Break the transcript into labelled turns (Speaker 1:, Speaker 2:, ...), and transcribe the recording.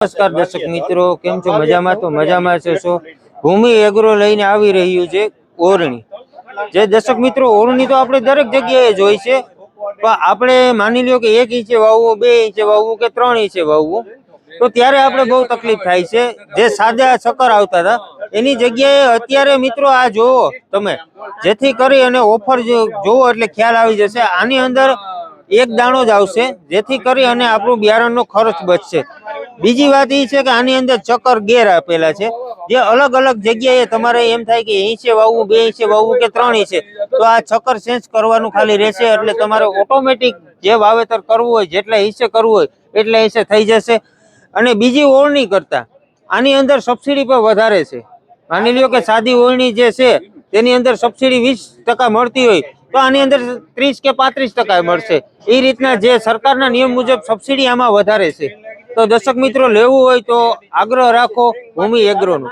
Speaker 1: નમસ્કાર દર્શક મિત્રો, કેમ છો? મજામાં? તો મજામાં છે. ભૂમિ એગ્રો લઈને આવી રહ્યું છે ઓરણી. જે દર્શક મિત્રો, ઓરણી તો આપણે દરેક જગ્યાએ જોઈ છે, પણ આપણે માની લ્યો કે 1 ઇંચે વાવવું, 2 ઇંચે વાવવું કે 3 ઇંચે વાવવું, તો ત્યારે આપણે બહુ તકલીફ થાય છે. જે સાદા ચક્કર આવતા હતા એની જગ્યાએ અત્યારે મિત્રો આ જોવો તમે, જેથી કરી અને ઓફર જોવો એટલે ખ્યાલ આવી જશે. આની અંદર એક દાણો જ આવશે, જેથી કરી અને આપણું બિયારણનો ખર્ચ બચશે. બીજી વાત એ છે કે આની અંદર ચક્કર ગેર આપેલા છે, જે અલગ અલગ જગ્યાએ તમારે એમ થાય કે ઇંચે વાવવું, 2 ઇંચે વાવવું કે 3 ઇંચે, તો આ ચક્કર ચેન્જ કરવાનું ખાલી રહેશે. એટલે તમારે ઓટોમેટિક જે વાવેતર કરવું હોય, જેટલા ઇંચે કરવું હોય એટલા ઇંચે થઈ જશે. અને બીજી ઓળણી કરતા આની અંદર સબસિડી પણ વધારે છે. માની લ્યો કે સાદી ઓળણી જે છે તેની અંદર સબસિડી 20% મળતી હોય, તો આની અંદર 30 કે 35% મળશે. એ રીતના જે સરકારના નિયમ મુજબ સબસિડી આમાં વધારે છે. તો દર્શક મિત્રો, લેવું હોય તો આગ્રહ રાખો ભૂમિ એગ્રોનો.